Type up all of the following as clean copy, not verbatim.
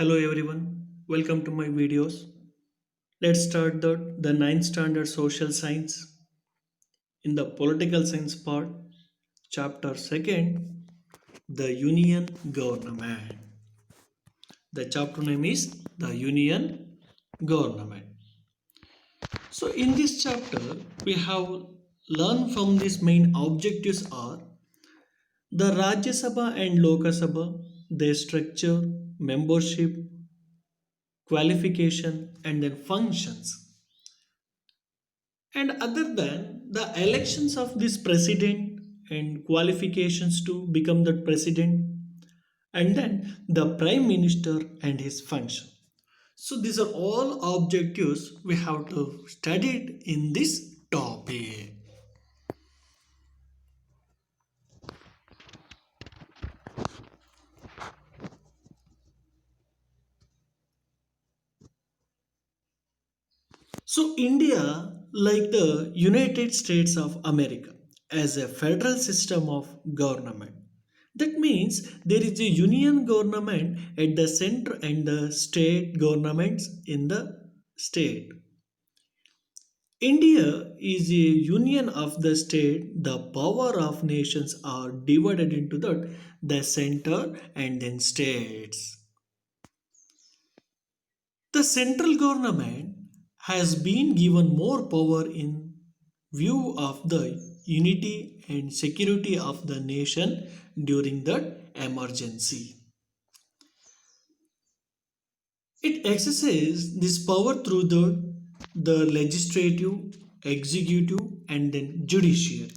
Hello everyone, welcome to my videos. Let's start the ninth standard social science in the political science part, chapter 2nd, the Union Government. The chapter name is the Union Government. So in this chapter, we have learned from these main objectives are the Rajya Sabha and Lok Sabha, their structure, membership, qualification, and then functions. And other than the elections of this president and qualifications to become the president, and then the prime minister and his function. So these are all objectives we have to study it in this topic. So India, like the United States of America, as a federal system of government. That means there is a union government at the center and the state governments in the state. India is a union of the state. The power of nations are divided into the center and then states. The central government has been given more power in view of the unity and security of the nation during that emergency. It exercises this power through the legislative, executive, and then judiciary.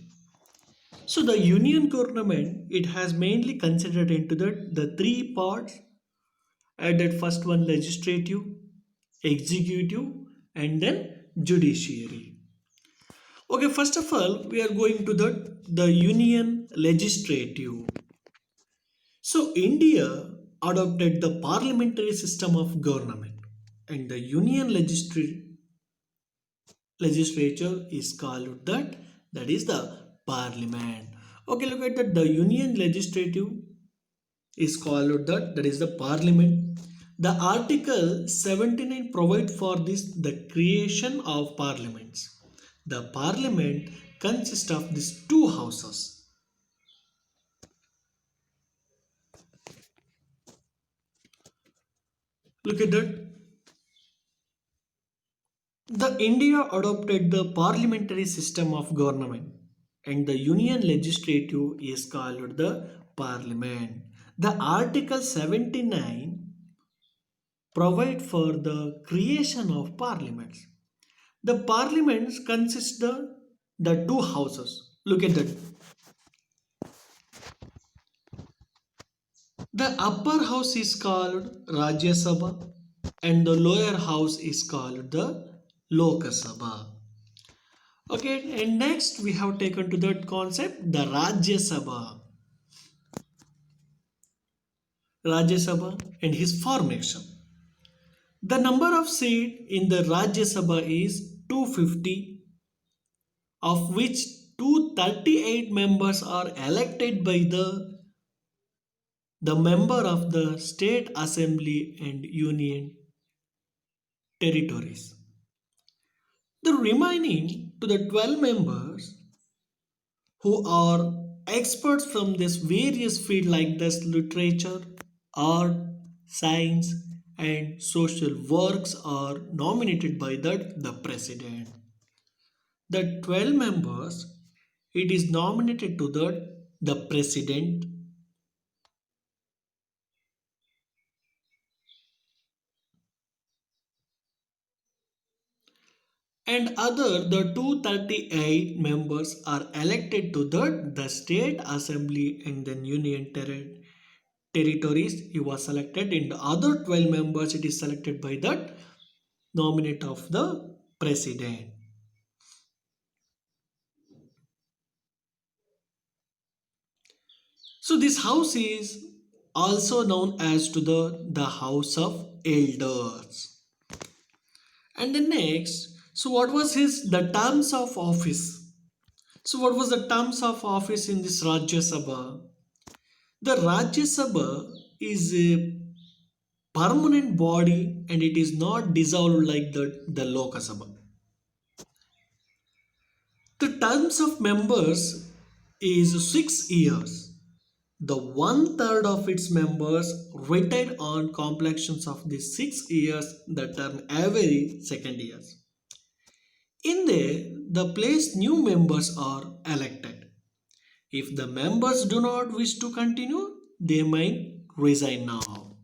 So the union government it has mainly considered into the three parts. Added first one legislative, executive, and then judiciary. Okay, first of all, we are going to the union legislative. So India adopted the parliamentary system of government, and the union legislature is called that is the parliament. Okay, look at that. The union legislative is called that is the parliament. The article 79 provide for this the creation of parliaments. The parliament consists of these two houses. Look at that. The India adopted the parliamentary system of government and the union legislative is called the parliament. The article 79 provide for the creation of parliaments. The parliaments consist the two houses. Look at that. The upper house is called Rajya Sabha and the lower house is called the Lok Sabha. Okay, and next we have taken to that concept the Rajya Sabha. Rajya Sabha and his formation. The number of seats in the Rajya Sabha is 250, of which 238 members are elected by the member of the state assembly and union territories. The remaining to the 12 members who are experts from this various field like this literature, art, science and social works are nominated by the president. The 12 members it is nominated to the president and other the 238 members are elected to the state assembly and then union territories. He was selected in the other 12 members it is selected by the nominate of the president. So this house is also known as to the house of elders. And the next, so what was his the terms of office? So what was the terms of office in this Rajya Sabha? The Rajya Sabha is permanent body and it is not dissolved like the Lok Sabha. The terms of members is 6 years. The one third of its members retired on completions of the 6 years, the term every second years. In there, the place new members are elected. If the members do not wish to continue, they might resign now.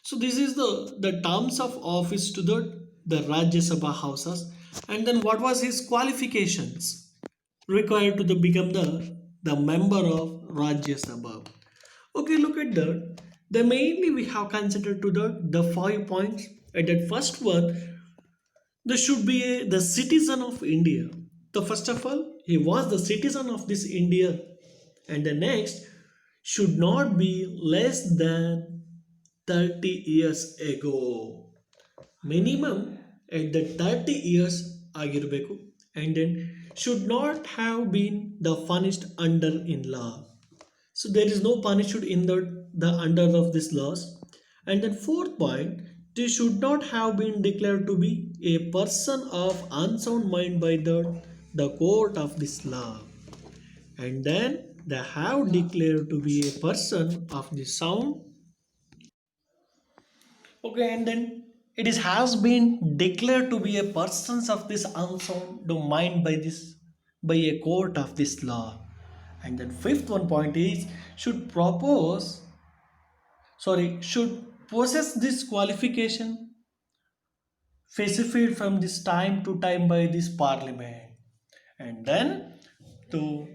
So this is the terms of office to the Rajya Sabha houses. And then what was his qualifications required to become the member of Rajya Sabha? Okay, look at that. The mainly we have considered to the 5 points. At that first one, there should be the citizen of India. The first of all, he was the citizen of this India, and the next should not be less than 30 years ago. Minimum at the 30 years ಆಗಿರಬೇಕು and then should not have been the punished under in law. So there is no punishment in the under of this laws. And then fourth point, they should not have been declared to be a person of unsound mind by the court of this law. And then they have declared to be a person of the sound. Okay, and then it is has been declared to be a persons of this unsound mind by this by a court of this law. And then fifth one point is should should possess this qualification specified from this time to time by this parliament. And then to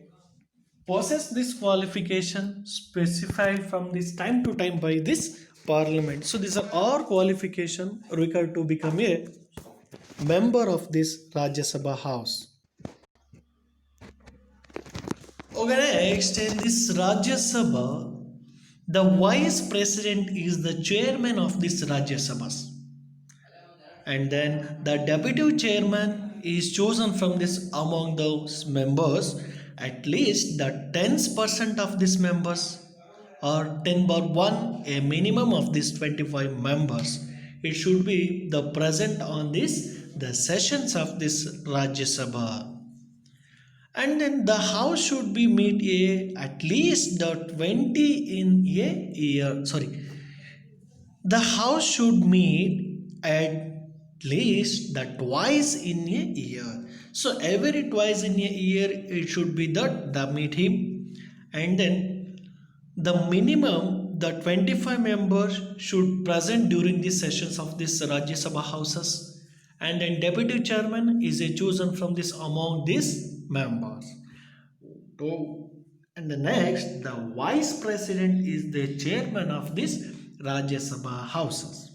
possess this qualification specified from this time to time by this parliament. So these are all qualification required to become a member of this Rajya Sabha house. Okay, next in this Rajya Sabha, the vice president is the chairman of this Rajya Sabhas. And then the deputy chairman is chosen from this among those members. At least the 10% of these members or 10 bar 1, a minimum of these 25 members. It should be the present on this the sessions of this Rajya Sabha. And then the house should be meet at least the 20 in a year. Sorry, the house should meet at least the twice in a year. So every twice in a year it should be the meet him. And then the minimum the 25 members should present during the sessions of this Rajya Sabha houses. And then deputy chairman is a chosen from this among these members. So, and the next, the vice president is the chairman of this Rajya Sabha houses.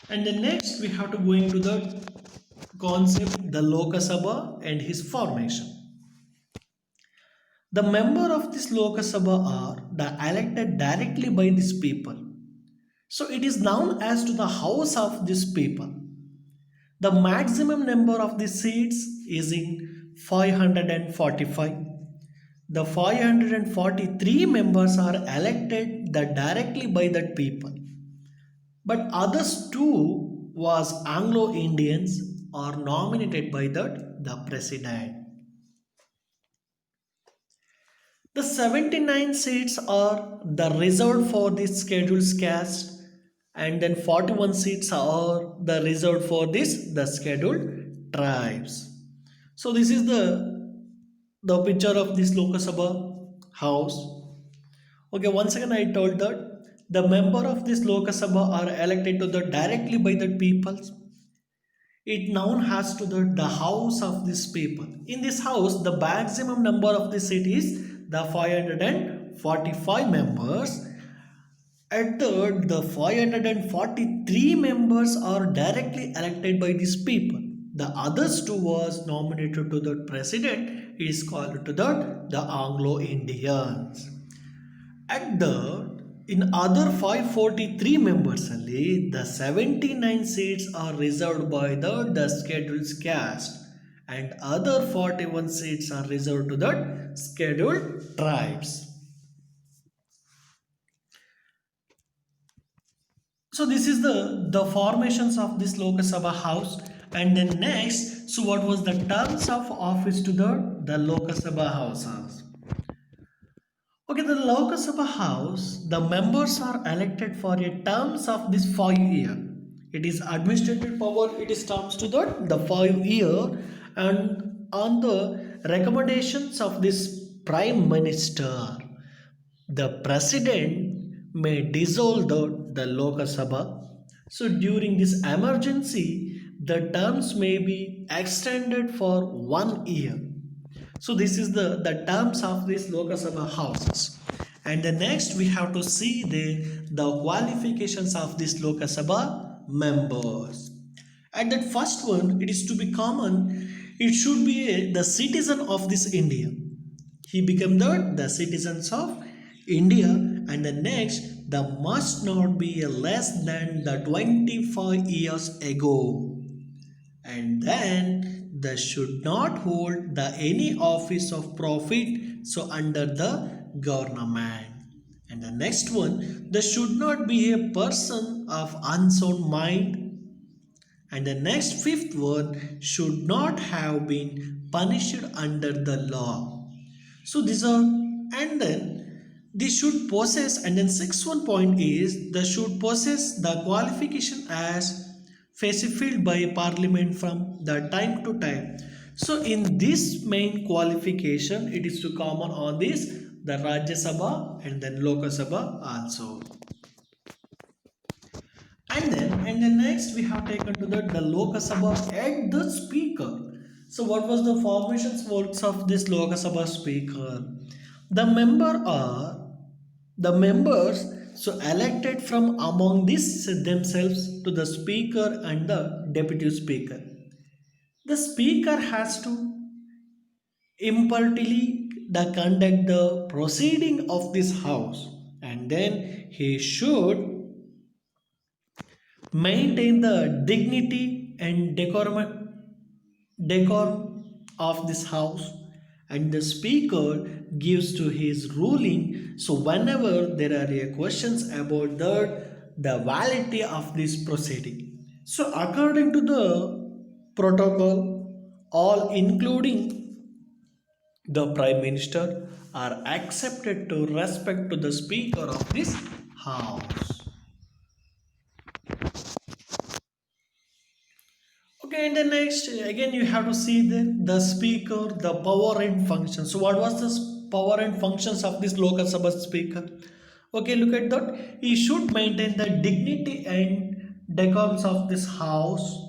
And the next, we have to go into the concept, the Lok Sabha and his formation. The member of this Lok Sabha are the elected directly by these people. So it is known as to the house of these people. The maximum number of the seats is in 545. The 543 members are elected directly by the people. But others too was Anglo-Indians are nominated by the president. The 79 seats are the reserved for the scheduled caste and then 41 seats are the reserved for the scheduled tribes. So this is the picture of this Lok Sabha house. Okay, once again I told that the member of this Lok Sabha are elected to directly by the people. It now has to the house of this people. In this house, the maximum number of the seat is the 545 members. At third, the 543 members are directly elected by these people. The others two was nominated to the president is called to the Anglo-Indians. At the in other 543 members only, the 79 seats are reserved by the scheduled caste and other 41 seats are reserved to the scheduled tribes. So this is the formations of this Lok Sabha house. And then next, so what was the terms of office to the Lok Sabha houses? Okay, the Lok Sabha House, the members are elected for a terms of this 5 year. It is administrative power, it is terms to the 5 year, and on the recommendations of this Prime Minister, the President may dissolve the Lok Sabha. So during this emergency, the terms may be extended for 1 year. So this is the terms of these Lok Sabha houses. And the next we have to see the qualifications of these Lok Sabha members. And that first one, it is to be common, it should be the citizen of this India. He became the citizens of India. And the next, the must not be less than the 25 years ago, and then they should not hold the any office of profit so under the government. And the next one, they should not be a person of unsound mind. And the next fifth one, should not have been punished under the law. So these are, and then they should possess, and then sixth one point is they should possess the qualification as specified by Parliament from the time to time. So in this main qualification, it is to common on this the Rajya Sabha and then Lok Sabha also. And then next we have taken to the Lok Sabha and the speaker. So what was the formations works of this Lok Sabha speaker? The member are the members so elected from among these themselves to the speaker and the deputy speaker. The speaker has to impartially conduct the proceeding of this house, and then he should maintain the dignity and decorum of this house, and the speaker gives to his ruling. So whenever there are questions about the validity of this proceeding, so according to the protocol, all including the prime minister are accepted to respect to the speaker of this house. Okay, and then next, again, you have to see the speaker, the power and function. So, what was the power and functions of this Lok Sabha speaker? Okay, look at that. He should maintain the dignity and decorums of this house,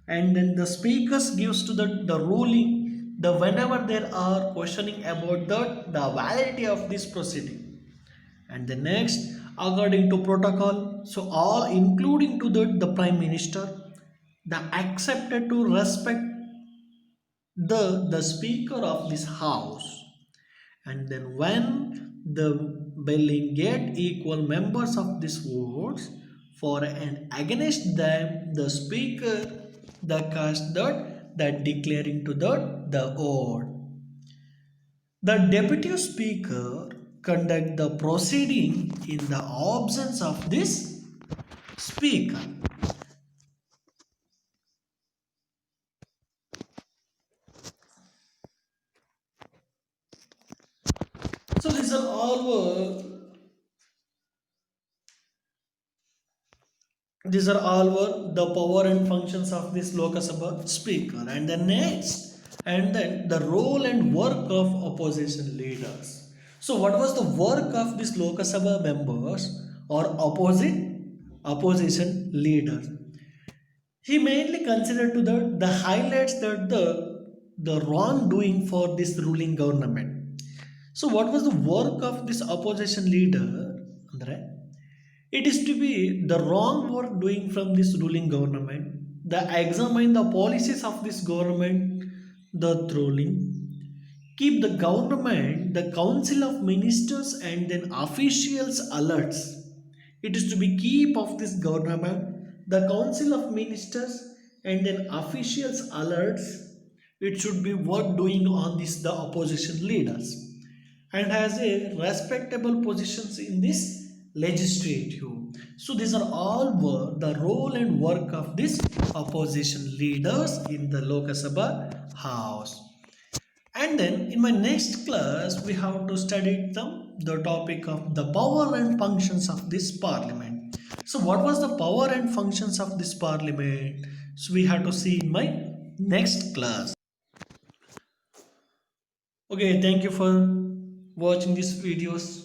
and then the speakers gives to the ruling the whenever there are questioning about the validity of this proceeding. And the next, according to protocol, so all including to the prime minister, the accepted to respect the speaker of this house. And then when the billing get equal members of this votes for and against them, the speaker the cast that declaring to the oath. The deputy speaker conduct the proceeding in the absence of this speaker. So these are all were the power and functions of this Lok Sabha speaker. And the next, and then the role and work of opposition leaders. So what was the work of these Lok Sabha members or opposition leaders? He mainly considered to the highlights that the wrongdoing for this ruling government. So what was the work of this opposition leader? Andre? It is to be the wrong work doing from this ruling government, the examine the policies of this government, the ruling, keep the government, the council of ministers and then officials alerts. It is to be keep of this government, the council of ministers and then officials alerts. It should be work doing on this the opposition leaders and has a respectable positions in this legislative. So these are all the role and work of these opposition leaders in the Lok Sabha house. And then in my next class, we have to study the topic of the power and functions of this parliament. So what was the power and functions of this parliament? So we have to see in my next class. Okay, thank you for watching these videos.